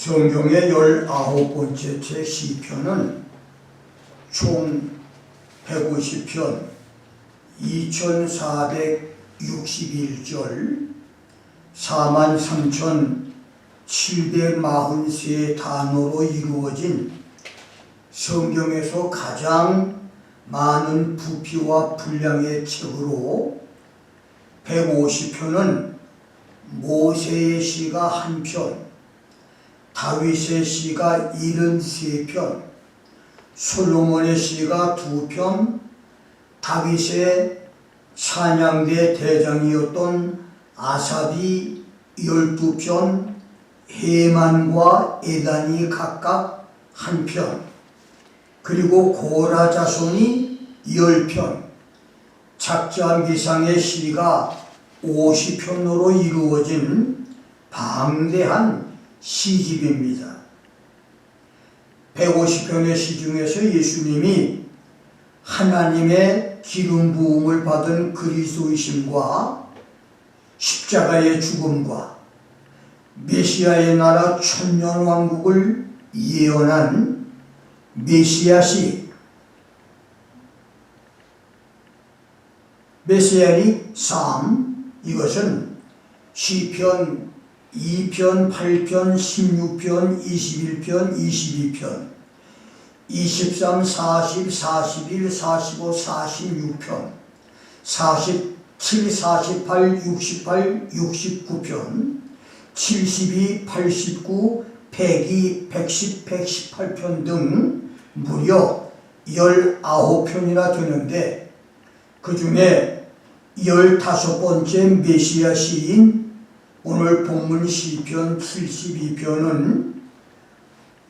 성경의 19번째 책 시편은 총 150편 2461절 43,743단어로 이루어진 성경에서 가장 많은 부피와 분량의 책으로 150편은 모세의 시가 한 편, 다윗의 시가 73편, 솔로몬의 시가 2편, 다윗의 찬양대 대장이었던 아삽이 12편, 헤만과 에단이 각각 1편, 그리고 고라 자손이 10편, 작자 미상의 시가 50편으로 이루어진 방대한 시집입니다. 150편의 시 중에서 예수님이 하나님의 기름 부음을 받은 그리스도이심과 십자가의 죽음과 메시아의 나라 천년왕국을 예언한 메시아시, 메시아닉 삶, 이것은 시편 2편, 8편, 16편, 21편, 22편, 23, 40, 41, 45, 46편, 47, 48, 68, 69편, 72, 89, 102, 110, 118편 등 무려 19편이나 되는데 그 중에 15번째 메시아 시인 오늘 본문 시편 72편은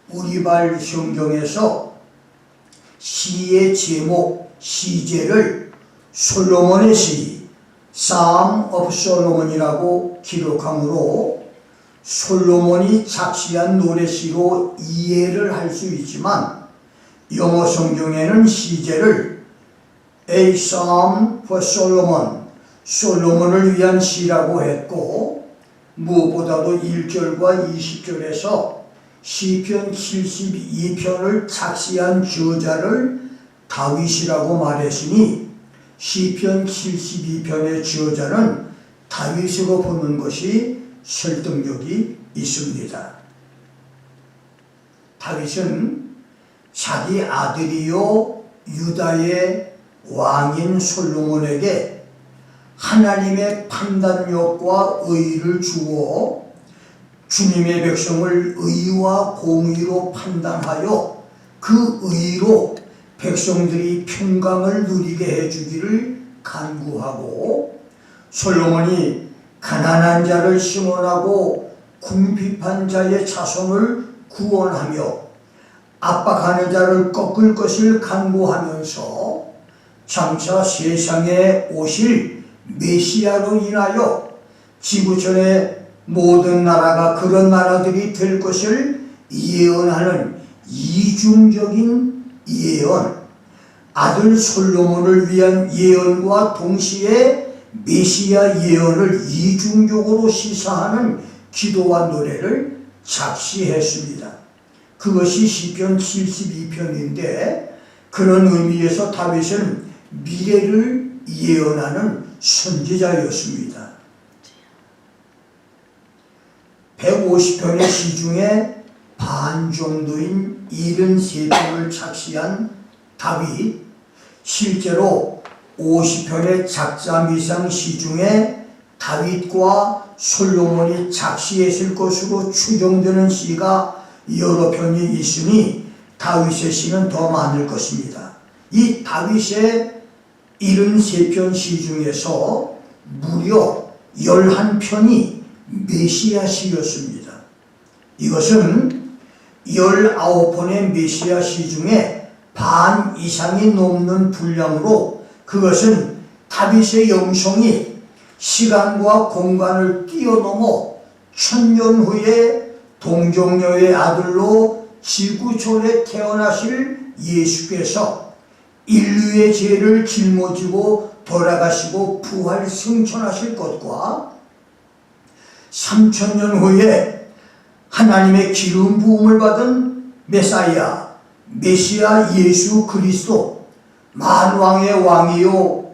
우리말 성경에서 시의 제목, 시제를 솔로몬의 시, Psalm of Solomon이라고 기록하므로 솔로몬이 작시한 노래시로 이해를 할 수 있지만 영어 성경에는 시제를 A Psalm for Solomon, 솔로몬을 위한 시라고 했고 무엇보다도 1절과 20절에서 시편 72편을 작시한 저자를 다윗이라고 말했으니 시편 72편의 저자는 다윗으로 보는 것이 설득력이 있습니다. 다윗은 자기 아들이요 유다의 왕인 솔로몬에게 하나님의 판단력과 의를 주어 주님의 백성을 의와 공의로 판단하여 그 의로 백성들이 평강을 누리게 해주기를 간구하고 솔로몬이 가난한 자를 심원하고 궁핍한 자의 자손을 구원하며 압박하는 자를 꺾을 것을 간구하면서 장차 세상에 오실 메시아로 인하여 지구촌의 모든 나라가 그런 나라들이 될 것을 예언하는 이중적인 예언, 아들 솔로몬을 위한 예언과 동시에 메시아 예언을 이중적으로 시사하는 기도와 노래를 작시했습니다. 그것이 시편 72편인데 그런 의미에서 다윗은 미래를 예언하는 선지자였습니다. 150편의 시 중에 반 정도인 73편을 작시한 다윗, 실제로 50편의 작자 미상 시 중에 다윗과 솔로몬이 작시했을 것으로 추정되는 시가 여러 편이 있으니 다윗의 시는 더 많을 것입니다. 이 다윗의 73편 시 중에서 무려 11편이 메시아 시였습니다. 이것은 19편의 메시아 시 중에 반 이상이 넘는 분량으로 그것은 다윗의 영성이 시간과 공간을 뛰어넘어 1000년 후에 동정녀의 아들로 지구촌에 태어나실 예수께서 인류의 죄를 짊어지고 돌아가시고 부활 승천하실 것과 3000년 후에 하나님의 기름 부음을 받은 메시아 예수 그리스도, 만왕의 왕이요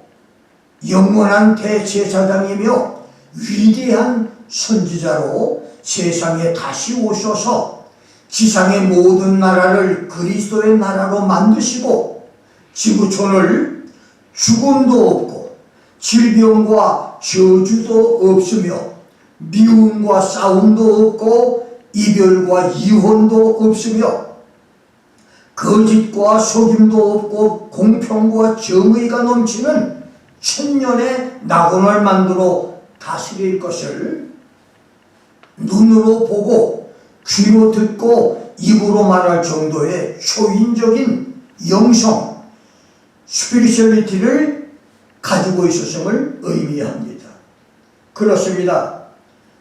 영원한 대제사장이며 위대한 선지자로 세상에 다시 오셔서 지상의 모든 나라를 그리스도의 나라로 만드시고 지구촌을 죽음도 없고 질병과 저주도 없으며 미움과 싸움도 없고 이별과 이혼도 없으며 거짓과 속임도 없고 공평과 정의가 넘치는 천년의 낙원을 만들어 다스릴 것을 눈으로 보고 귀로 듣고 입으로 말할 정도의 초인적인 영성, 스피리추얼리티를 가지고 있었음을 의미합니다. 그렇습니다.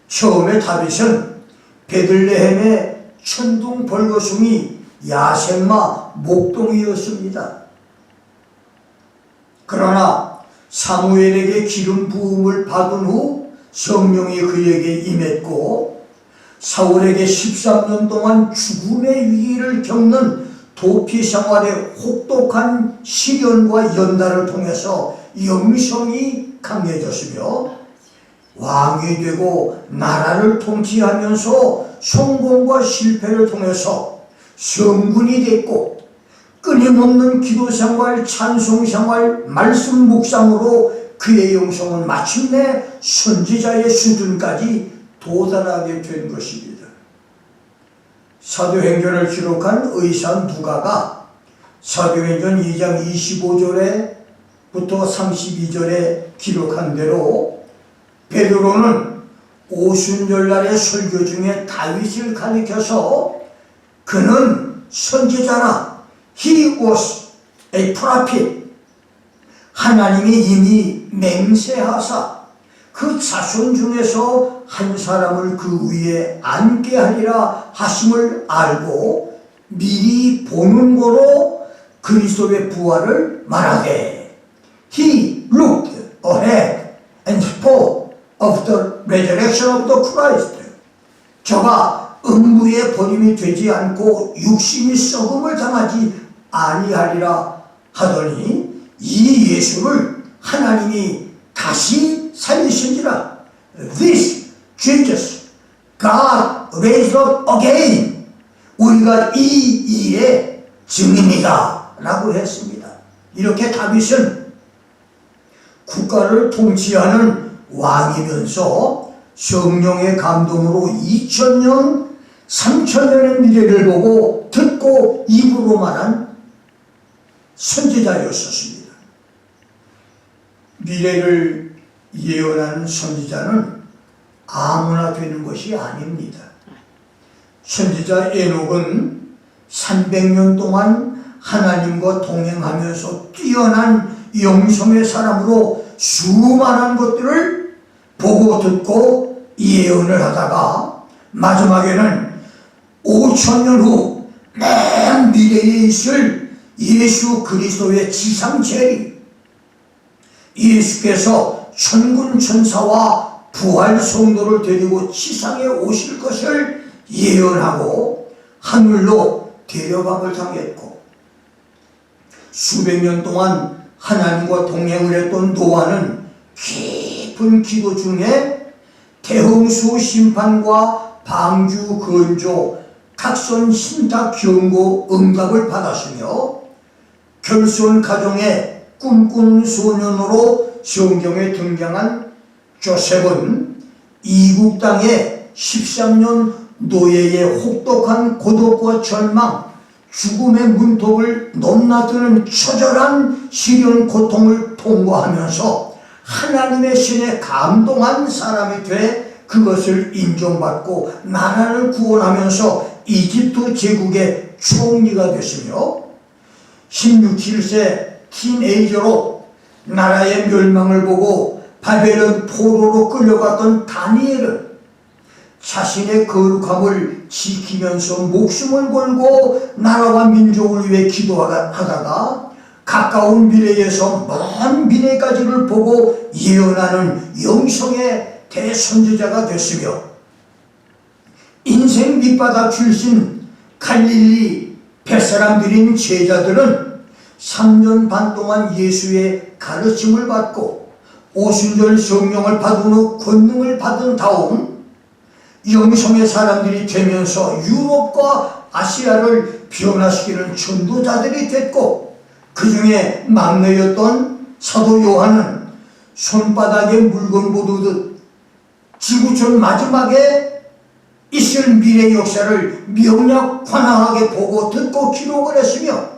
처음에 다윗은 베들레헴의 천둥 벌거숭이 야생마 목동이었습니다. 그러나 사무엘에게 기름 부음을 받은 후 성령이 그에게 임했고 사울에게 13년 동안 죽음의 위기를 겪는 도피 생활의 혹독한 시련과 연단을 통해서 영성이 강해졌으며 왕이 되고 나라를 통치하면서 성공과 실패를 통해서 성군이 됐고 끊임없는 기도생활, 찬송생활, 말씀 묵상으로 그의 영성은 마침내 선지자의 수준까지 도달하게 된 것입니다. 사도행전을 기록한 의사 누가가 사도행전 2장 25절에부터 32절에 기록한 대로 베드로는 오순절날의 설교 중에 다윗을 가리켜서 그는 선지자라, He was a prophet. 하나님이 이미 맹세하사 그 자손 중에서 한 사람을 그 위에 앉게 하리라 하심을 알고 미리 보는 거로 그리스도의 부활을 말하되 He looked ahead and spoke of the resurrection of the Christ. 저가 음부의 버림이 되지 않고 육신이 썩음을 당하지 아니하리라 하더니 이 예수를 하나님이 다시 살리신지라. This Jesus God raised up again. 우리가 이 일의 증인이다 라고 했습니다. 이렇게 다윗은 국가를 통치하는 왕이면서 성령의 감동으로 2000년, 3000년의 미래를 보고 듣고 입으로 말한 선지자였었습니다. 미래를 예언하는 선지자는 아무나 되는 것이 아닙니다. 선지자 에녹은 300년 동안 하나님과 동행하면서 뛰어난 영성의 사람으로 수많은 것들을 보고 듣고 예언을 하다가 마지막에는 5000년 후 맨 미래에 있을 예수 그리스도의 지상 재림, 예수께서 천군 천사와 부활 성도를 데리고 지상에 오실 것을 예언하고 하늘로 데려감을 당했고 수백 년 동안 하나님과 동행을 했던 노아는 깊은 기도 중에 대홍수 심판과 방주 건조, 각선 신탁 경고 응답을 받았으며 결손 가정의 꿈꾼 소년으로 성경에 등장한 조셉은 이국 땅에 13년 노예의 혹독한 고독과 절망, 죽음의 문턱을 넘나드는 처절한 시련 고통을 통과하면서 하나님의 신에 감동한 사람이 돼 그것을 인정받고 나라를 구원하면서 이집트 제국의 총리가 됐으며 16세 티네이저로 나라의 멸망을 보고 바벨론 포로로 끌려갔던 다니엘은 자신의 거룩함을 지키면서 목숨을 걸고 나라와 민족을 위해 기도하다가 가까운 미래에서 먼 미래까지를 보고 예언하는 영성의 대선지자가 됐으며 인생 밑바닥 출신 갈릴리 뱃사람들인 제자들은 3년 반 동안 예수의 가르침을 받고 오순절 성령을 받은 후 권능을 받은 다음 영성의 사람들이 되면서 유럽과 아시아를 변화시키는 전도자들이 됐고, 그 중에 막내였던 사도 요한은 손바닥에 물건 보듯 지구촌 마지막에 있을 미래 역사를 명확관하게 보고 듣고 기록을 했으며,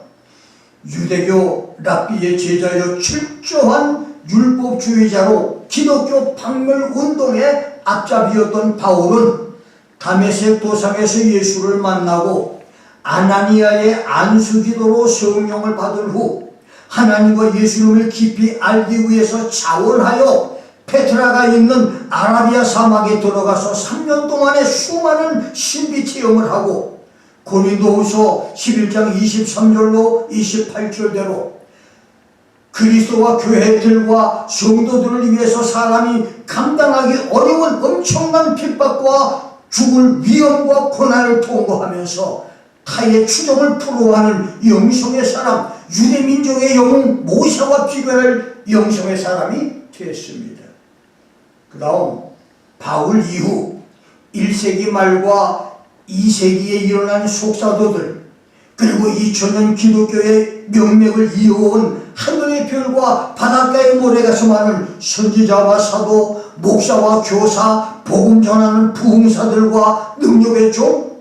유대교 랍비의 제자여 철저한 율법주의자로 기독교 박멸운동의 앞잡이였던 바울은 다메섹 도상에서 예수를 만나고 아나니아의 안수기도로 성령을 받은 후 하나님과 예수님을 깊이 알기 위해서 자원하여 페트라가 있는 아라비아 사막에 들어가서 3년 동안의 수많은 신비 체험을 하고 고린도후서 11장 23절로 28절대로 그리스도와 교회들과 성도들을 위해서 사람이 감당하기 어려운 엄청난 핍박과 죽을 위험과 고난을 통과하면서 타의 추종을 부러워하는 영성의 사람, 유대민족의 영웅 모세와 비교할 영성의 사람이 됐습니다. 그 다음 바울 이후 1세기 말과 2세기에 일어난 속사도들, 그리고 2000년 기독교의 명맥을 이어온 하늘의 별과 바닷가의 모래같이 많은 선지자와 사도, 목사와 교사, 복음 전하는 부흥사들과 능력의 종,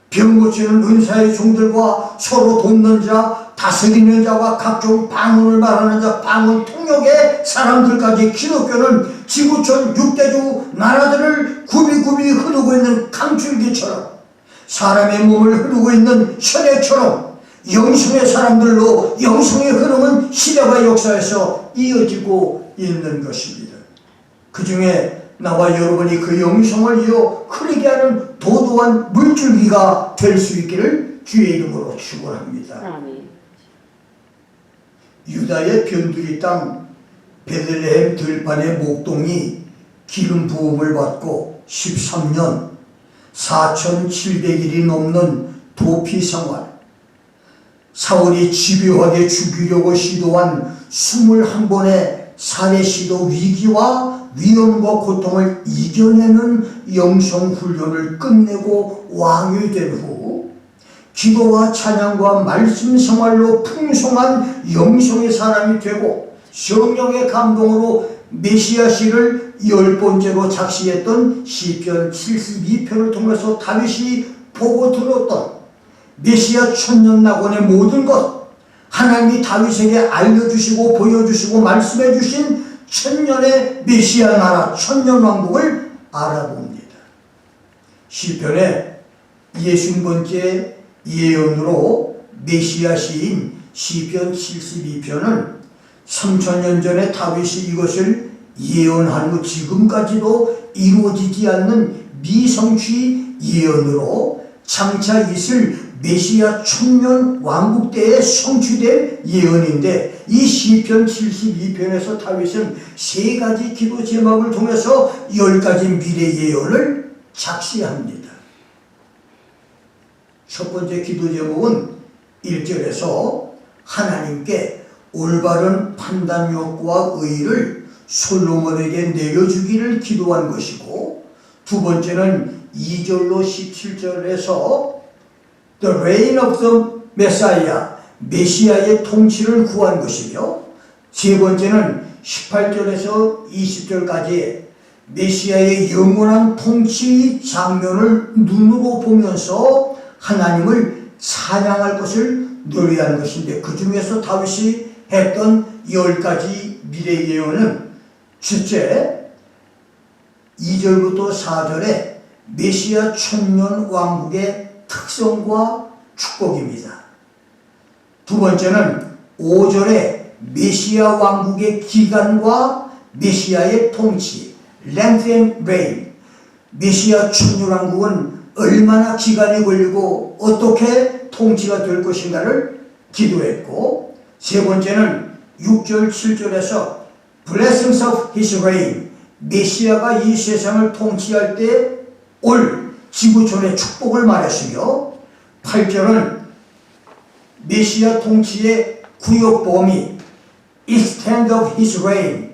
병 고치는 은사의 종들과 서로 돕는 자, 다스리는 자와 각종 방언을 말하는 자, 방언 통역의 사람들까지 기독교는 지구촌 6대주 나라들을 굽이굽이 흐르고 있는 강줄기처럼, 사람의 몸을 흐르고 있는 혈액처럼 영성의 사람들로 영성의 흐름은 시대와 역사에서 이어지고 있는 것입니다. 그 중에 나와 여러분이 그 영성을 이어 흐르게 하는 도도한 물줄기가 될 수 있기를 주의 이름으로 축원합니다. 아멘. 유다의 변두리 땅 베들레헴 들판의 목동이 기름 부음을 받고 13년 4,700일이 넘는 도피 생활, 사울이 집요하게 죽이려고 시도한 21번의 살해 시도 위기와 위험과 고통을 이겨내는 영성훈련을 끝내고 왕이 된 후 기도와 찬양과 말씀 생활로 풍성한 영성의 사람이 되고 성령의 감동으로 메시아시를 10번째로 작시했던 시편 72편을 통해서 다윗이 보고 들었던 메시아 천년낙원의 모든 것, 하나님이 다윗에게 알려주시고 보여주시고 말씀해주신 천년의 메시아 나라 천년왕국을 알아봅니다. 시편의 60번째 예언으로 메시아 시인 시편 72편은 3000년 전에 다윗이 이것을 예언한 후 지금까지도 이루어지지 않는 미성취 예언으로 장차 있을 메시아 천년 왕국 때에 성취된 예언인데, 이 시편 72편에서 다윗은 3가지 기도 제목을 통해서 10가지 미래 예언을 작시합니다. 첫 번째 기도 제목은 1절에서 하나님께 올바른 판단력과 의를 솔로몬에게 내려주기를 기도한 것이고, 두 번째는 2절로 17절에서 The reign of the Messiah, 메시아의 통치를 구한 것이며, 세 번째는 18절에서 20절까지 메시아의 영원한 통치 장면을 눈으로 보면서 하나님을 찬양할 것을 노래하는 것인데, 그 중에서 다윗이 했던 10가지 미래 예언은 첫째, 2절부터 4절에 메시아 천년 왕국의 특성과 축복입니다. 두 번째는 5절에 메시아 왕국의 기간과 메시아의 통치, length and reign, 메시아 천년왕국은 얼마나 기간이 걸리고 어떻게 통치가 될 것인가를 기도했고, 세 번째는 6절 7절에서 blessings of his reign, 메시아가 이 세상을 통치할 때 올 지구촌의 축복을 말했으며 8절은 메시아 통치의 구역 범위 extent of his reign,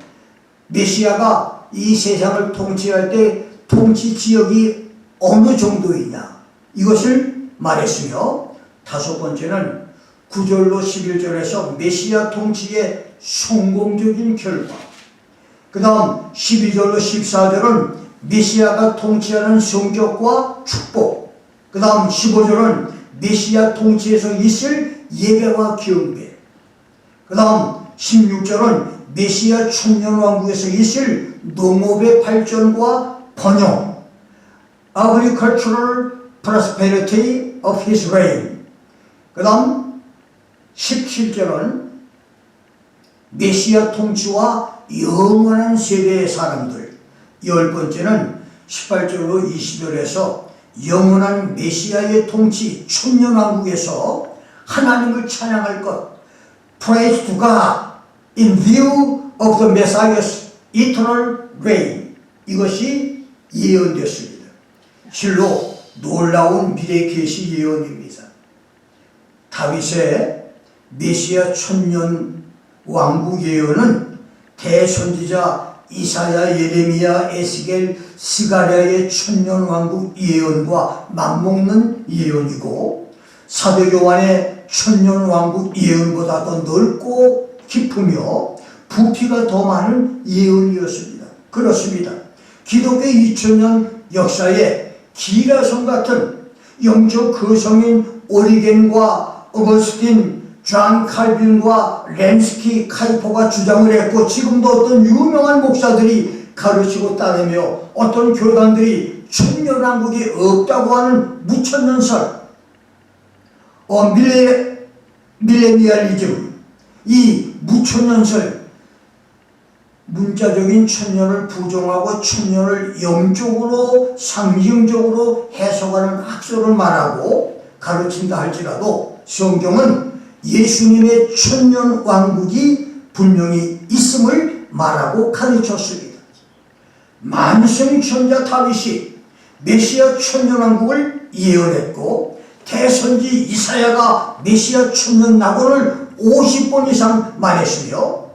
메시아가 이 세상을 통치할 때 통치 지역이 어느 정도이냐 이것을 말했으며 5번째는 9절로 11절에서 메시아 통치의 성공적인 결과, 그 다음 12절로 14절은 메시아가 통치하는 성격과 축복, 그 다음 15절은 메시아 통치에서 있을 예배와 경배, 그 다음 16절은 메시아 천년왕국에서 있을 농업의 발전과 번영, agricultural prosperity of his reign, 그 다음 17절은 메시아 통치와 영원한 세대의 사람들, 10번째는 18절로 20절에서 영원한 메시아의 통치 천년왕국에서 하나님을 찬양할 것, Praise to God in view of the Messiah's eternal reign, 이것이 예언됐습니다. 실로 놀라운 미래 계시 예언입니다. 다윗의 메시아 천년 왕국 예언은 대선지자 이사야, 예레미야, 에스겔, 스가랴의 천년 왕국 예언과 맞먹는 예언이고, 사도 요한의 천년 왕국 예언보다 더 넓고 깊으며 부피가 더 많은 예언이었습니다. 그렇습니다. 기독교 2000년 역사에 기라성 같은 영적 거성인 오리겐과 어거스틴, 존 칼빈과 램스키 카이퍼가 주장을 했고, 지금도 어떤 유명한 목사들이 가르치고 따르며 어떤 교단들이 천년왕국이 없다고 하는 무천년설, 밀레니얼리즘, 이 무천년설, 문자적인 천년을 부정하고 천년을 영적으로 상징적으로 해석하는 학설을 말하고 가르친다 할지라도 성경은 예수님의 천년 왕국이 분명히 있음을 말하고 가르쳤습니다. 만성천자 다윗이 메시아 천년 왕국을 예언했고, 대선지 이사야가 메시아 천년 낙원을 50번 이상 말했으며,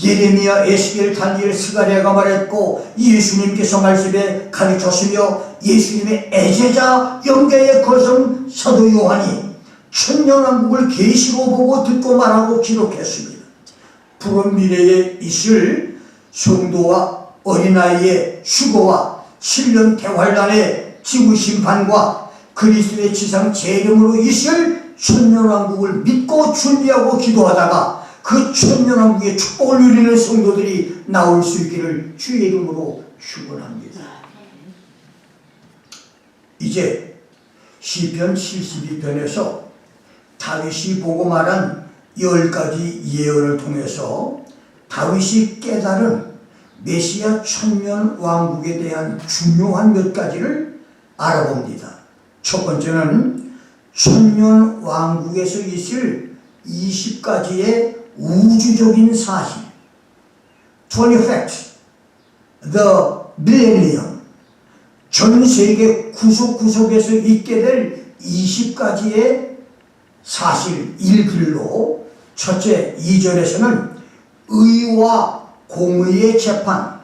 예레미야, 에스겔, 다니엘, 스가랴가 말했고, 예수님께서 말씀에 가르쳤으며, 예수님의 애제자 영계의 거성 사도 요한이 천년왕국을 계시로 보고 듣고 말하고 기록했습니다. 푸른 미래에 있을 성도와 어린아이의 휴거와 7년 대환란의 지구심판과 그리스도의 지상 재림으로 있을 천년왕국을 믿고 준비하고 기도하다가 그 천년왕국의 축복을 누리는 성도들이 나올 수 있기를 주의 이름으로 축원합니다. 이제 시편 72편에서 다윗이 보고 말한 10가지 예언을 통해서 다윗이 깨달은 메시아 천년 왕국에 대한 중요한 몇 가지를 알아봅니다. 첫 번째는 천년 왕국에서 있을 20가지의 우주적인 사실, 20 facts, the millennium, 전 세계 구석구석에서 있게 될 20가지의 사실 일들로, 첫째 2절에서는 의와 공의의 재판,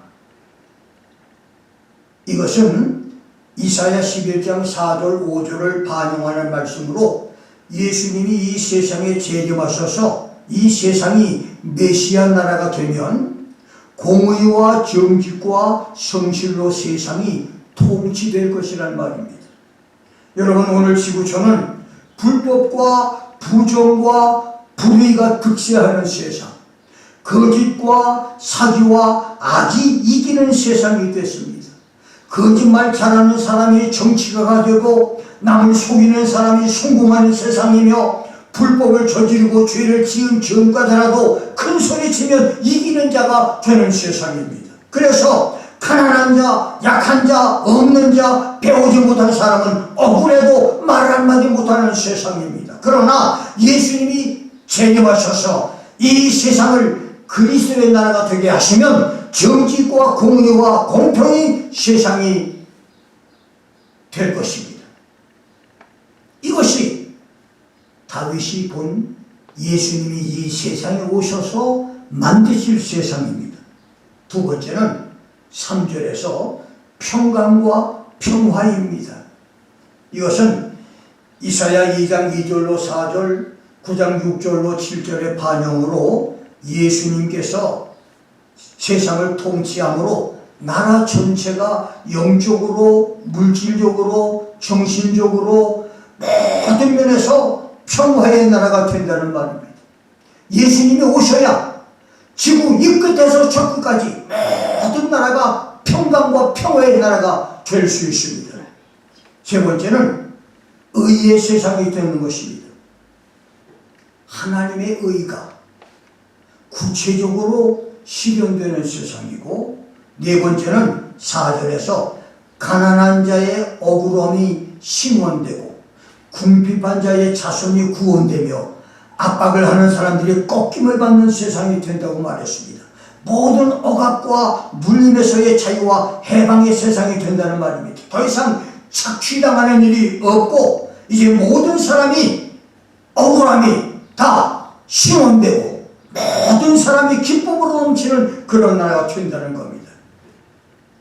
이것은 이사야 11장 4절 5절을 반영하는 말씀으로 예수님이 이 세상에 재림하셔서 이 세상이 메시아 나라가 되면 공의와 정직과 성실로 세상이 통치될 것이란 말입니다. 여러분, 오늘 지구촌은 불법과 부정과 불의가 득세하는 세상, 거짓과 사기와 악이 이기는 세상이 됐습니다. 거짓말 잘하는 사람이 정치가가 되고 남을 속이는 사람이 성공하는 세상이며, 불법을 저지르고 죄를 지은 전과자라도 큰 소리치면 이기는 자가 되는 세상입니다. 그래서 가난한 자, 약한 자, 없는 자, 배우지 못한 사람은 억울해도 말 한마디 못하는 세상입니다. 그러나 예수님이 재림하셔서 이 세상을 그리스도의 나라가 되게 하시면 정직과 공의와 공평히 세상이 될 것입니다. 이것이 다윗이 본 예수님이 이 세상에 오셔서 만드실 세상입니다. 두 번째는 3절에서 평강과 평화입니다. 이것은 이사야 2장 2절로 4절, 9장 6절로 7절의 반영으로 예수님께서 세상을 통치함으로 나라 전체가 영적으로, 물질적으로, 정신적으로 모든 면에서 평화의 나라가 된다는 말입니다. 예수님이 오셔야 지구 이 끝에서 저 끝까지 모든 나라가 평강과 평화의 나라가 될 수 있습니다. 세 번째는 의의 세상이 되는 것입니다. 하나님의 의가 구체적으로 실현되는 세상이고, 네 번째는 4절에서 가난한 자의 억울함이 심원되고 궁핍한 자의 자손이 구원되며 압박을 하는 사람들이 꺾임을 받는 세상이 된다고 말했습니다. 모든 억압과 물림에서의 자유와 해방의 세상이 된다는 말입니다. 더 이상 착취당하는 일이 없고 이제 모든 사람이 억울함이 다 심원되고 모든 사람이 기쁨으로 넘치는 그런 나라가 된다는 겁니다.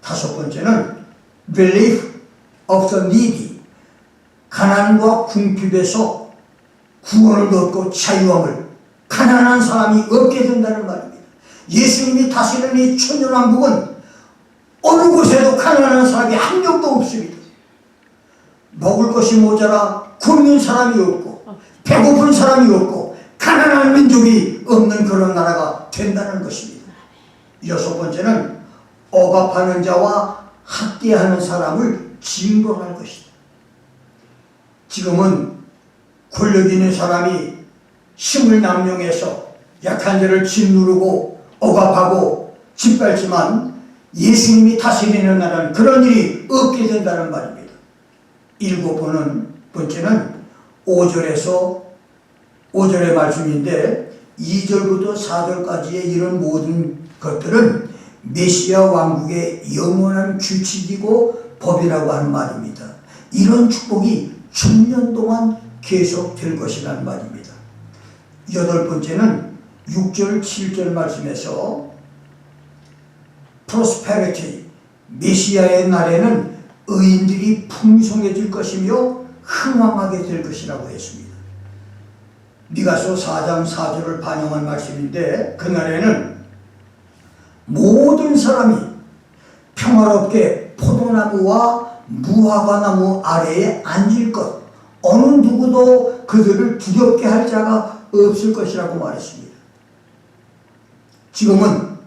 다섯 번째는 relief of the needy, 가난과 궁핍에서 구원을 얻고 자유함을 가난한 사람이 얻게 된다는 말입니다. 예수님이 다스리는 이 천년왕국은 어느 곳에도 가난한 사람이 한 명도 없습니다. 먹을 것이 모자라 굶는 사람이 없고 배고픈 사람이 없고 가난한 민족이 없는 그런 나라가 된다는 것입니다. 여섯 번째는 억압하는 자와 학대하는 사람을 징벌할 것이다. 지금은 권력 있는 사람이 힘을 남용해서 약한 자를 짓누르고 억압하고 짓밟지만 예수님이 다스리는 나라는 그런 일이 없게 된다는 말입니다. 일곱 번째는 5절의 말씀인데 2절부터 4절까지의 이런 모든 것들은 메시아 왕국의 영원한 규칙이고 법이라고 하는 말입니다. 이런 축복이 1000년 동안 계속될 것이라는 말입니다. 여덟 번째는 6절 7절 말씀에서 prosperity, 메시아의 날에는 의인들이 풍성해질 것이며 흥왕하게 될 것이라고 했습니다. 미가서 4장 4절을 반영한 말씀인데 그날에는 모든 사람이 평화롭게 포도나무와 무화과나무 아래에 앉을 것, 어느 누구도 그들을 두렵게 할 자가 없을 것이라고 말했습니다. 지금은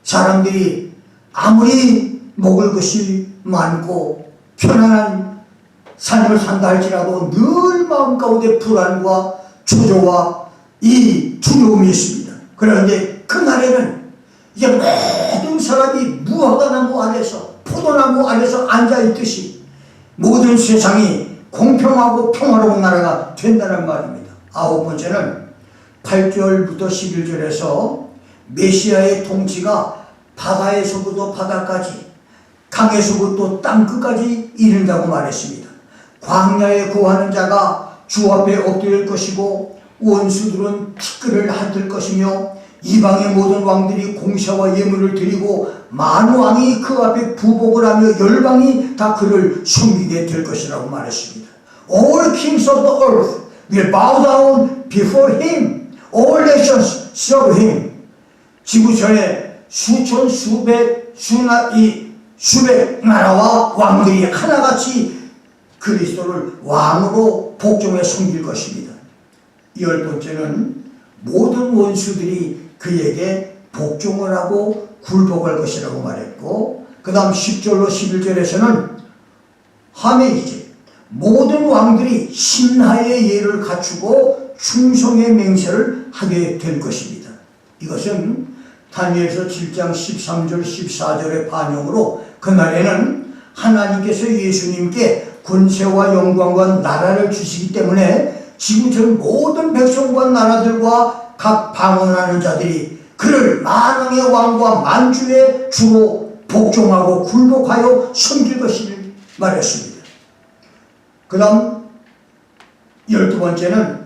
사람들이 아무리 먹을 것이 많고 편안한 삶을 산다 할지라도 늘 마음 가운데 불안과 초조와 이 두려움이 있습니다. 그런데 그날에는 이제 모든 사람이 무화과나무 아래서 포도나무 아래서 앉아있듯이 모든 세상이 공평하고 평화로운 나라가 된다는 말입니다. 아홉 번째는 8절부터 11절에서 메시아의 통치가 바다에서부터 바다까지 강에서부터 땅끝까지 이른다고 말했습니다. 광야에 거하는 자가 주 앞에 엎드릴 것이고 원수들은 티끌을 핥을 것이며 이방의 모든 왕들이 공샤와 예물을 드리고 만왕이 그 앞에 부복을 하며 열방이 다 그를 섬기게 될 것이라고 말했습니다. All kings of the earth will bow down before him. All nations serve him. 지구촌에 수천 수백 나라와 왕들이 하나같이 그리스도를 왕으로 복종해 섬길 것입니다. 열 번째는 모든 원수들이 그에게 복종을 하고 굴복할 것이라고 말했고, 그 다음 10절로 11절에서는 하메이제, 모든 왕들이 신하의 예를 갖추고 충성의 맹세를 하게 될 것입니다. 이것은 다니엘서 7장 13절 14절의 반영으로 그날에는 하나님께서 예수님께 권세와 영광과 나라를 주시기 때문에 지구촌 모든 백성과 나라들과 각 방언하는 자들이 그를 만왕의 왕과 만주의 주로 복종하고 굴복하여 섬길 것을 말했습니다. 그 다음 12번째는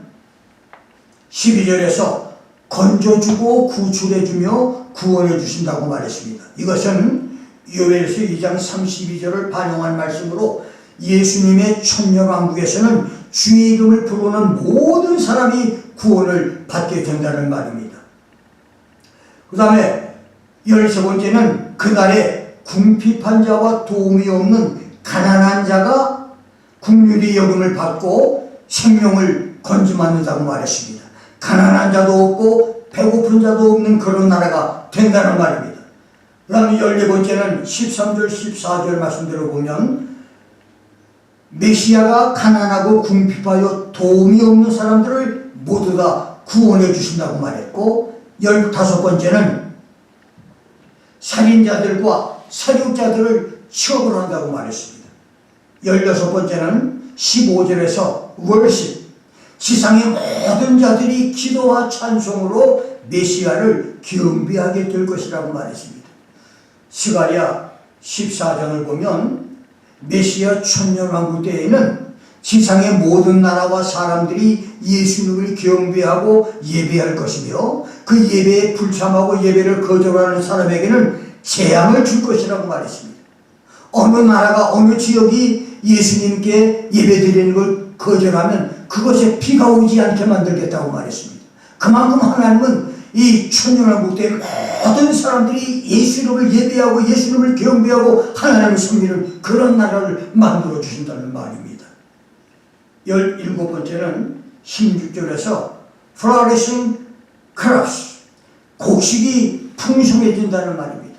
12절에서 건져주고 구출해주며 구원해주신다고 말했습니다. 이것은 요엘서 2장 32절을 반영한 말씀으로 예수님의 천년왕국에서는 주의 이름을 부르는 모든 사람이 구원을 받게 된다는 말입니다. 그 다음에 13번째는 그날에 궁핍한 자와 도움이 없는 가난한 자가 긍휼히 여김을 받고 생명을 건짐받는다고 말했습니다. 가난한 자도 없고 배고픈 자도 없는 그런 나라가 된다는 말입니다. 그 다음에 14번째는 13절 14절 말씀대로 보면 메시아가 가난하고 궁핍하여 도움이 없는 사람들을 모두 다 구원해 주신다고 말했고, 15번째는 살인자들과 살육자들을 처벌한다고 말했습니다. 16번째는 15절에서 월십, 지상의 모든 자들이 기도와 찬송으로 메시아를 경배하게 될 것이라고 말했습니다. 스가랴 14장을 보면 메시아 천년왕국 때에는 지상의 모든 나라와 사람들이 예수님을 경배하고 예배할 것이며 그 예배에 불참하고 예배를 거절하는 사람에게는 재앙을 줄 것이라고 말했습니다. 어느 나라가 어느 지역이 예수님께 예배드리는 걸 거절하면 그것에 비가 오지 않게 만들겠다고 말했습니다. 그만큼 하나님은 이 천년왕국 때 모든 사람들이 예수님을 예배하고 예수님을 경배하고 하나님을 섬기는 그런 나라를 만들어 주신다는 말입니다. 17번째는 16절에서 flourishing crops, 곡식이 풍성해진다는 말입니다.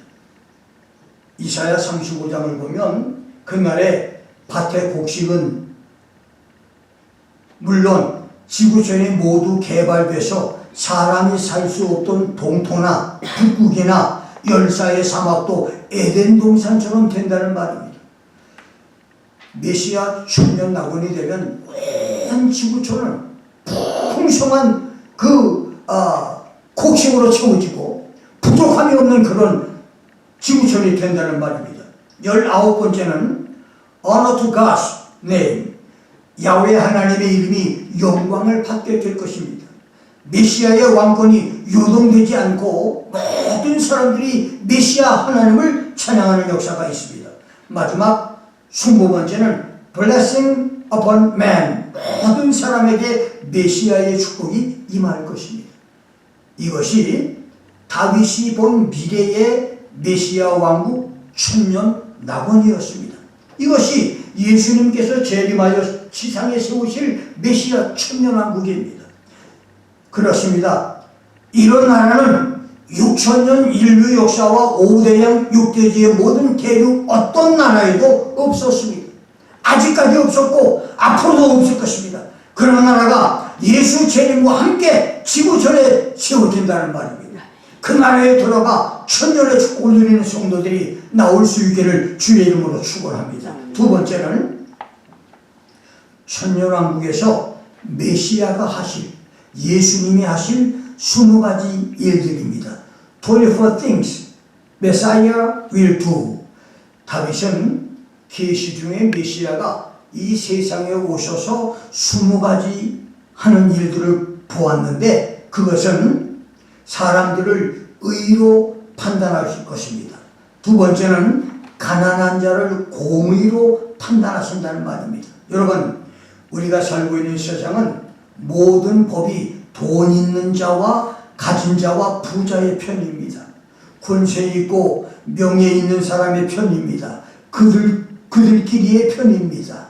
이사야 35장을 보면 그날에 밭의 곡식은 물론 지구촌이 모두 개발돼서 사람이 살 수 없던 동토나 북극이나 열사의 사막도 에덴 동산처럼 된다는 말입니다. 메시아 천년 낙원이 되면 온 지구촌은 풍성한 곡식으로 채워지고 부족함이 없는 그런 지구촌이 된다는 말입니다. 19번째는 Honor to God's name, 야훼 하나님의 이름이 영광을 받게 될 것입니다. 메시아의 왕권이 요동되지 않고 모든 사람들이 메시아 하나님을 찬양하는 역사가 있습니다. 마지막 20번째는 Blessing upon man, 모든 사람에게 메시아의 축복이 임할 것입니다. 이것이 다윗이 본 미래의 메시아 왕국 천년 낙원이었습니다. 이것이 예수님께서 재림하여 지상에 세우실 메시아 천년 왕국입니다. 그렇습니다. 이런 나라는 6천년 인류 역사와 5대양 6대지의 모든 대륙 어떤 나라에도 없었습니다. 아직까지 없었고 앞으로도 없을 것입니다. 그런 나라가 예수 재림과 함께 지구촌에 세워진다는 말입니다. 그 나라에 들어가 천년의 축복을 누리는 성도들이 나올 수 있기를 주의 이름으로 축원합니다. 두 번째는 천년왕국에서 메시아가 하실, 예수님이 하실 20가지 일들입니다. 24 things Messiah will do. 다윗은 계시 중에 메시아가 이 세상에 오셔서 20가지 하는 일들을 보았는데 그것은 사람들을 의로 판단하실 것입니다. 두 번째는 가난한 자를 공의로 판단하신다는 말입니다. 여러분, 우리가 살고 있는 세상은 모든 법이 돈 있는 자와 가진 자와 부자의 편입니다. 권세 있고 명예 있는 사람의 편입니다. 그들끼리의 편입니다.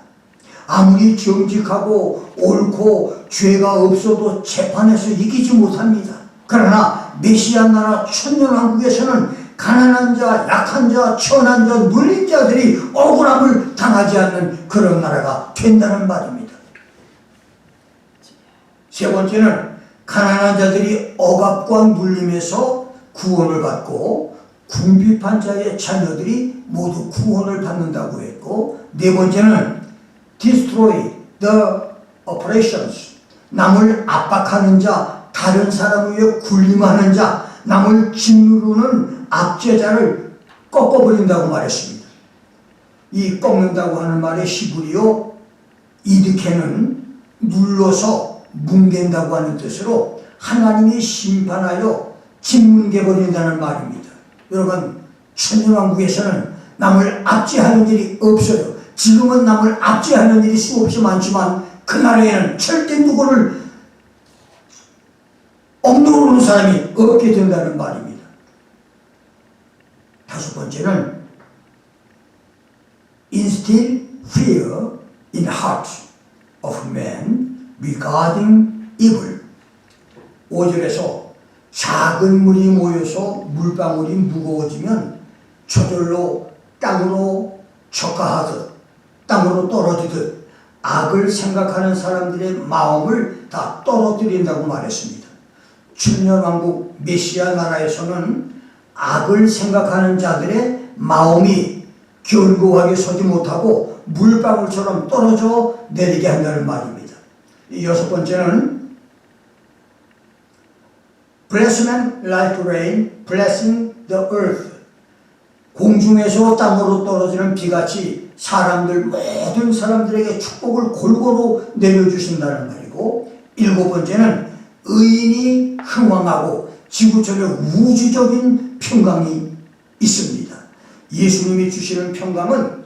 아무리 정직하고 옳고 죄가 없어도 재판에서 이기지 못합니다. 그러나 메시아 나라 천년왕국에서는 가난한 자, 약한 자, 천한 자, 눌린 자들이 억울함을 당하지 않는 그런 나라가 된다는 말입니다. 세 번째는 가난한 자들이 억압과 눌림에서 구원을 받고 궁핍한 자의 자녀들이 모두 구원을 받는다고 했고, 네 번째는 destroy the oppressions, 남을 압박하는 자, 다른 사람을 위해 군림하는 자, 남을 짓누르는 압제자를 꺾어버린다고 말했습니다. 이 꺾는다고 하는 말의 히브리어 이득해는 눌러서 뭉갠다고 하는 뜻으로 하나님이 심판하여 짓뭉개 버린다는 말입니다. 여러분, 천년왕국에서는 남을 압제하는 일이 없어요. 지금은 남을 압제하는 일이 수없이 많지만 그날에는 절대 누구를 억누르는 사람이 없게 된다는 말입니다. 다섯 번째는 instill fear in the heart of man regarding evil. 5절에서 작은 물이 모여서 물방울이 무거워지면 저절로 땅으로 적하하듯 땅으로 떨어지듯 악을 생각하는 사람들의 마음을 다 떨어뜨린다고 말했습니다. 천년왕국 메시아 나라에서는 악을 생각하는 자들의 마음이 견고하게 서지 못하고 물방울처럼 떨어져 내리게 한다는 말입니다. 여섯 번째는 blessing like rain, blessing the earth. 공중에서 땅으로 떨어지는 비같이 모든 사람들에게 축복을 골고루 내려주신다는 말이고, 일곱 번째는 의인이 흥왕하고 지구촌에 우주적인 평강이 있습니다. 예수님이 주시는 평강은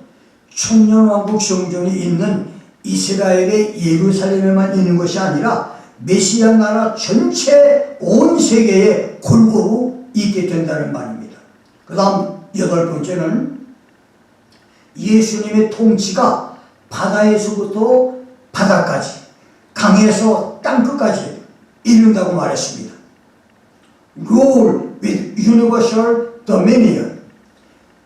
천년왕국 성전이 있는 이스라엘의 예루살렘에만 있는 것이 아니라 메시아 나라 전체 온 세계에 골고루 있게 된다는 말입니다. 그 다음 여덟 번째는 예수님의 통치가 바다에서부터 바다까지, 강에서 땅끝까지 이룬다고 말했습니다. Rule with universal dominion.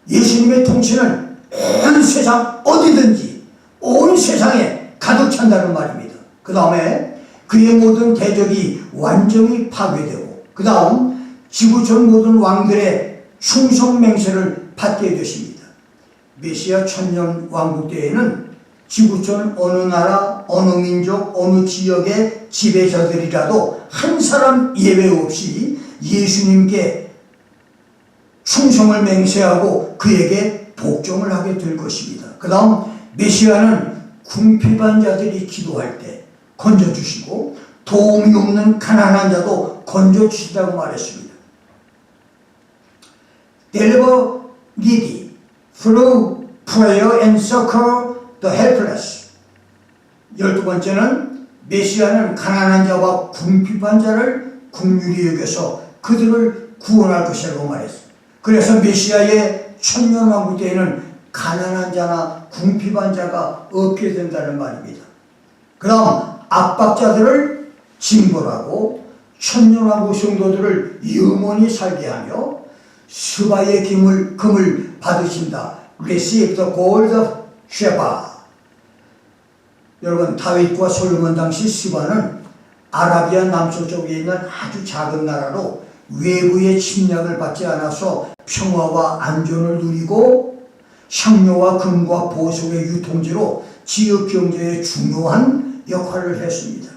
예수님의 통치는 온 세상 어디든지 온 세상에 가득 찬다는 말입니다. 그 다음에 그의 모든 대적이 완전히 파괴되고, 그 다음 지구촌 모든 왕들의 충성 맹세를 받게 되십니다. 메시아 천년 왕국 때에는 지구촌 어느 나라, 어느 민족, 어느 지역의 지배자들이라도 한 사람 예외 없이 예수님께 충성을 맹세하고 그에게 복종을 하게 될 것입니다. 그 다음 메시아는 궁핍한 자들이 기도할 때 건져주시고 도움이 없는 가난한 자도 건져주신다고 말했습니다. Deliver needy through prayer and succor the helpless. 12번째는 메시아는 가난한 자와 궁핍한 자를 긍휼히 여겨서 그들을 구원할 것이라고 말했습니다. 그래서 메시아의 천년왕국 때에는 가난한 자나 궁핍한 자가 없게 된다는 말입니다. 그 다음 압박자들을 징벌하고 천년왕국 성도들을 영원히 살게 하며 스바의 금을 받으신다. Receive the gold of Sheba. 여러분, 다윗과 솔로몬 당시 스바는 아라비아 남서쪽에 있는 아주 작은 나라로 외부의 침략을 받지 않아서 평화와 안전을 누리고 향료와 금과 보석의 유통지로 지역 경제에 중요한 역할을 했습니다.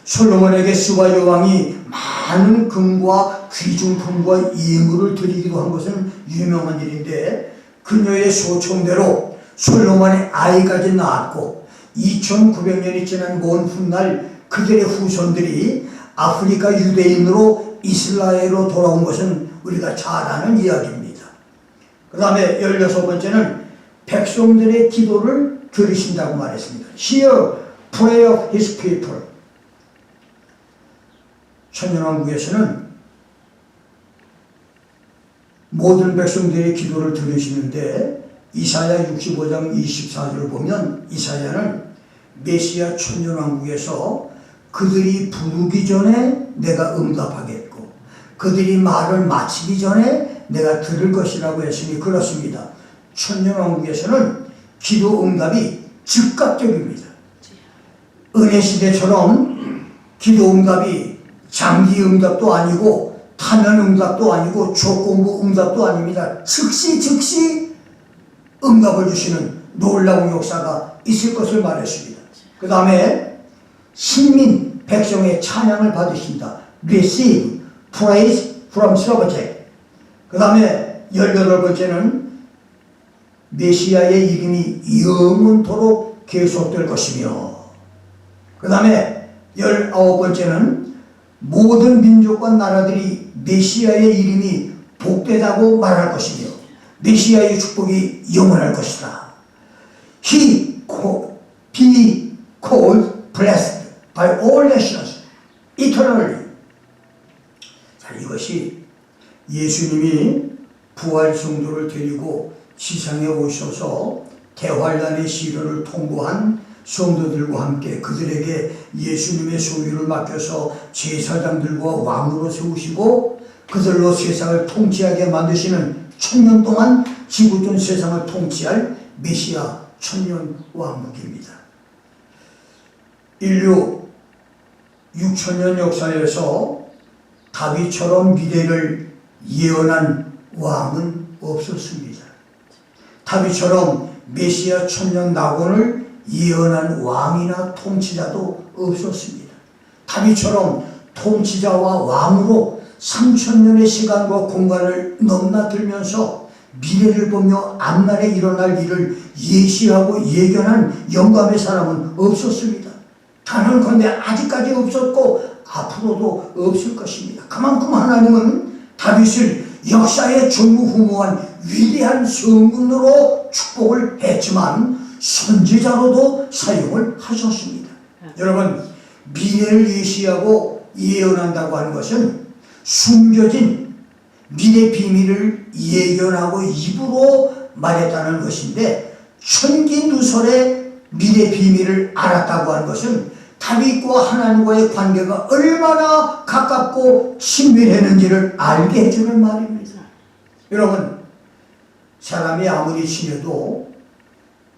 솔로몬에게 스바 여왕이 많은 금과 귀중품과 예물을 드리기도 한 것은 유명한 일인데, 그녀의 소청대로 솔로몬의 아이까지 낳았고 2900년이 지난 먼 훗날 그들의 후손들이 아프리카 유대인으로 이스라엘로 돌아온 것은 우리가 잘 아는 이야기입니다. 그 다음에 16번째는 백성들의 기도를 들으신다고 말했습니다. Hear prayer of his people. 천년왕국에서는 모든 백성들의 기도를 들으시는데, 이사야 65장 24절을 보면 이사야는 메시아 천년왕국에서 그들이 부르기 전에 내가 응답하겠고 그들이 말을 마치기 전에 내가 들을 것이라고 했으니 그렇습니다. 천년왕국에서는 기도 응답이 즉각적입니다. 은혜시대처럼 기도 응답이 장기 응답도 아니고 타면 응답도 아니고 조건부 응답도 아닙니다. 즉시 응답을 주시는 놀라운 역사가 있을 것을 말했습니다. 그 다음에 신민 백성의 찬양을 받으신다. Receive praise from subject. 그 다음에 18번째는 메시아의 이름이 영원토록 계속될 것이며 그 다음에 19번째는 모든 민족과 나라들이 메시아의 이름이 복되다고 말할 것이며 메시아의 축복이 영원할 것이다. He be called blessed by all nations eternally. 자, 이것이 예수님이 부활 성도를 데리고 지상에 오셔서 대환란의 시련을 통과한 성도들과 함께 그들에게 예수님의 소유를 맡겨서 제사장들과 왕으로 세우시고 그들로 세상을 통치하게 만드시는 천년 동안 지구촌 세상을 통치할 메시아 천년 왕국입니다. 인류 6천년 역사에서 다윗처럼 미래를 예언한 왕은 없었습니다. 다윗처럼 메시아 천년 낙원을 예언한 왕이나 통치자도 없었습니다. 다윗처럼 통치자와 왕으로 3000년의 시간과 공간을 넘나들면서 미래를 보며 앞날에 일어날 일을 예시하고 예견한 영감의 사람은 없었습니다. 단언컨대 아직까지 없었고 앞으로도 없을 것입니다. 그만큼 하나님은 다윗을 역사의 전무후무한 위대한 성군으로 축복을 했지만 선지자로도 사용을 하셨습니다. 여러분, 미래를 예시하고 예언한다고 하는 것은 숨겨진 미래 비밀을 예견하고 입으로 말했다는 것인데 천기누설의 미래 비밀을 알았다고 하는 것은 다윗과 하나님과의 관계가 얼마나 가깝고 친밀했는지를 알게 해주는 말입니다. 여러분, 사람이 아무리 친해도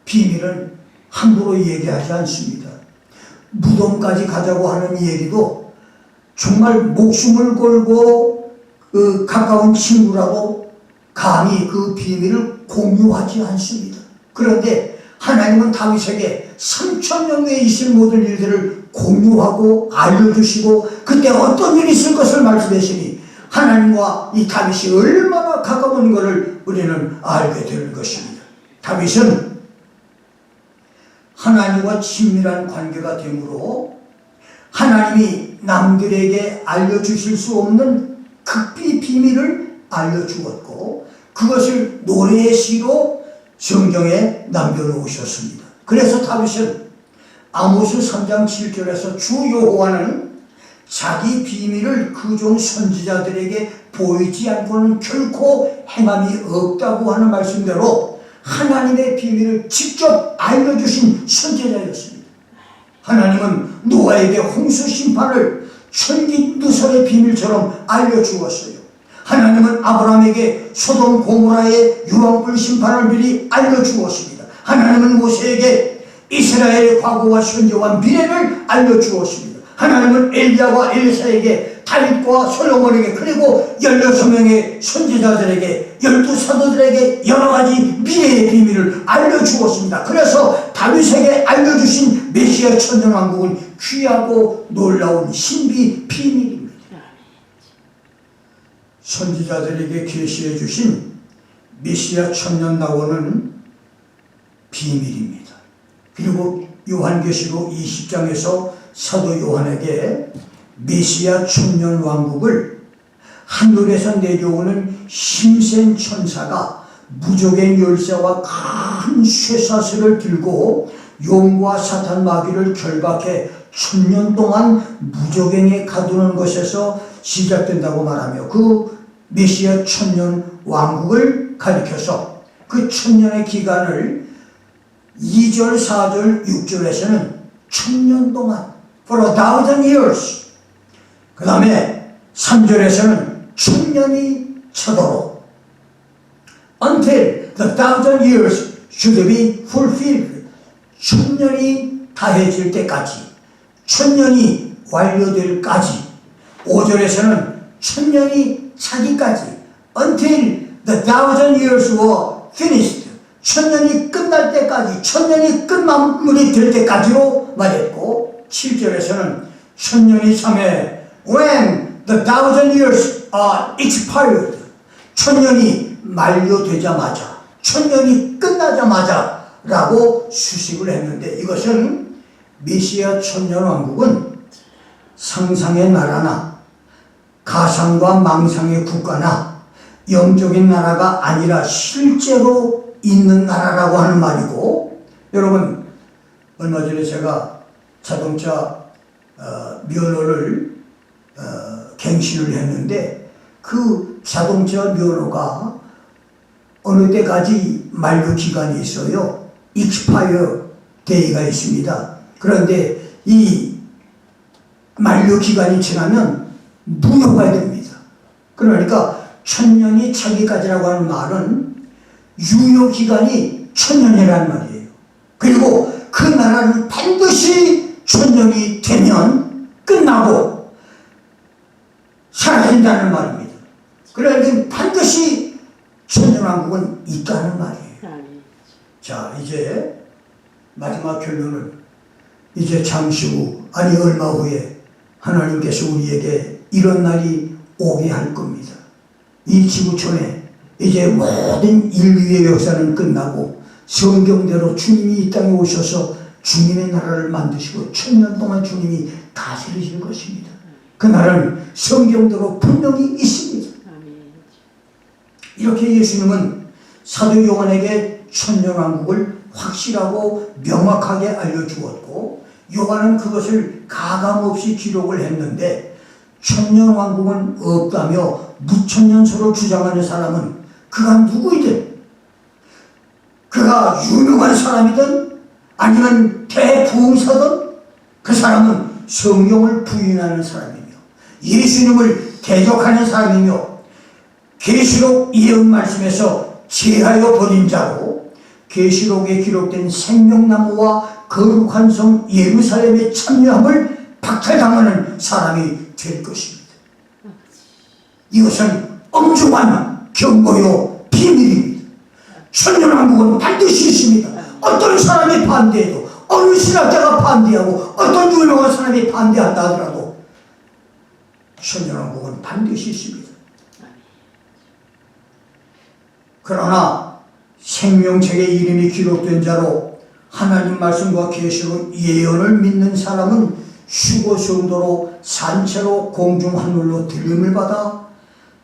비밀은 함부로 얘기하지 않습니다. 무덤까지 가자고 하는 얘기도 정말 목숨을 걸고 가까운 친구라도 감히 그 비밀을 공유하지 않습니다. 그런데 하나님은 다윗에게 3000년 후에 있을 모든 일들을 공유하고 알려주시고 그때 어떤 일이 있을 것을 말씀하시니 하나님과 이 다윗이 얼마나 가까운 것을 우리는 알게 되는 것입니다. 다윗은 하나님과 친밀한 관계가 되므로 하나님이 남들에게 알려주실 수 없는 극비 비밀을 알려주었고 그것을 노래의 시로 성경에 남겨놓으셨습니다. 그래서 다윗은 아모스 3장 7절에서 주 여호와는 자기 비밀을 그 종 선지자들에게 보이지 않고는 결코 행함이 없다고 하는 말씀대로 하나님의 비밀을 직접 알려주신 선지자였습니다. 하나님은 노아에게 홍수 심판을 천기누설의 비밀처럼 알려주었어요. 하나님은 아브라함에게 소돔 고모라의 유황불 심판을 미리 알려주었습니다. 하나님은 모세에게 이스라엘의 과거와 현재와 미래를 알려주었습니다. 하나님은 엘리야와 엘리사에게 다윗과 솔로몬에게 그리고 16명의 선지자들에게 12사도들에게 여러가지 미래의 비밀을 알려주었습니다. 그래서 다윗에게 알려주신 메시아 천년왕국은 귀하고 놀라운 신비 비밀입니다. 선지자들에게 계시해 주신 메시아 천년낙원은 비밀입니다. 그리고 요한계시록 20장에서 사도 요한에게 메시아 천년왕국을 하늘에서 내려오는 힘센 천사가 무적의 열쇠와 큰 쇠사슬을 들고 용과 사탄 마귀를 결박해 1000년 동안 무적행에 가두는 것에서 시작된다고 말하며 그 메시아 천년 왕국을 가리켜서 그 1000년의 기간을 2절, 4절, 6절에서는 1000년 동안 for 1000 years 그 다음에 3절에서는 1000년이 차도록 until the 1000 years should be fulfilled 1000년이 다해질 때까지 1000년이 완료될까지 5절에서는 1000년이 차기까지 until the 1000 years were finished 1000년이 끝날 때까지 1000년이 끝마무리 될 때까지로 말했고 7절에서는 1000년이 참에 when the 1000 years are expired 1000년이 만료되자마자 1000년이 끝나자마자 라고 수식을 했는데 이것은 메시아 천년왕국은 상상의 나라나 가상과 망상의 국가나 영적인 나라가 아니라 실제로 있는 나라라고 하는 말이고, 여러분 얼마 전에 제가 자동차 면허를 갱신을 했는데 그 자동차 면허가 어느 때까지 만료 기간이 있어요. 익스파이어 데이가 있습니다. 그런데 이 만료 기간이 지나면 무효가 됩니다. 그러니까 1000년이 차기까지라고 하는 말은 유효 기간이 1000년이라는 말이에요. 그리고 그 나라는 반드시 1000년이 되면 끝나고 사라진다는 말입니다. 그러니까 반드시 천년왕국은 있다는 말이에요. 자, 이제 마지막 결론은 이제 잠시 후, 아니 얼마 후에 하나님께서 우리에게 이런 날이 오게 할 겁니다. 이 지구촌에 이제 모든 인류의 역사는 끝나고 성경대로 주님이 이 땅에 오셔서 주님의 나라를 만드시고 1000년 동안 주님이 다스리실 것입니다. 그 날은 성경대로 분명히 있습니다. 이렇게 예수님은 사도 요한에게 천년왕국을 확실하고 명확하게 알려주었고, 요한은 그것을 가감없이 기록을 했는데, 천년왕국은 없다며 무천년설을 주장하는 사람은 그가 누구이든, 그가 유명한 사람이든 아니면 대부흥사든 그 사람은 성경을 부인하는 사람이며 예수님을 대적하는 사람이며 계시록 예언 말씀에서 제하여 버린 자로 계시록에 기록된 생명나무와 거룩한 성 예루살렘의 참여함을 박탈당하는 사람이 될 것입니다. 이것은 엄중한 경고요 비밀입니다. 천년왕국은 반드시 있습니다. 어떤 사람이 반대해도, 어느 신학자가 반대하고 어떤 유명한 사람이 반대한다 하더라도 천년왕국은 반드시 있습니다. 그러나 생명책에 이름이 기록된 자로 하나님 말씀과 계시로 예언을 믿는 사람은 휴거 성도로 산채로 공중 하늘로 들림을 받아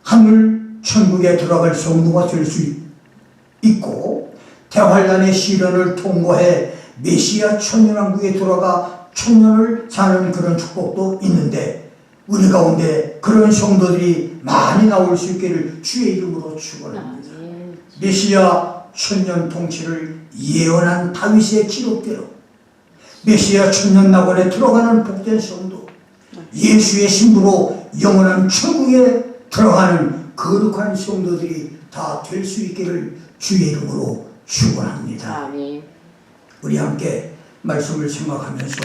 하늘 천국에 들어갈 성도가 될 수 있고, 대환란의 시련을 통과해 메시아 천년왕국에 들어가 천년을 사는 그런 축복도 있는데, 우리 가운데 그런 성도들이 많이 나올 수 있기를 주의 이름으로 축원합니다. 메시아 천년 통치를 예언한 다윗의 기록대로 메시아 천년 낙원에 들어가는 복된 성도, 예수의 신부로 영원한 천국에 들어가는 거룩한 성도들이 다 될 수 있기를 주의 이름으로 축원합니다. 우리 함께 말씀을 생각하면서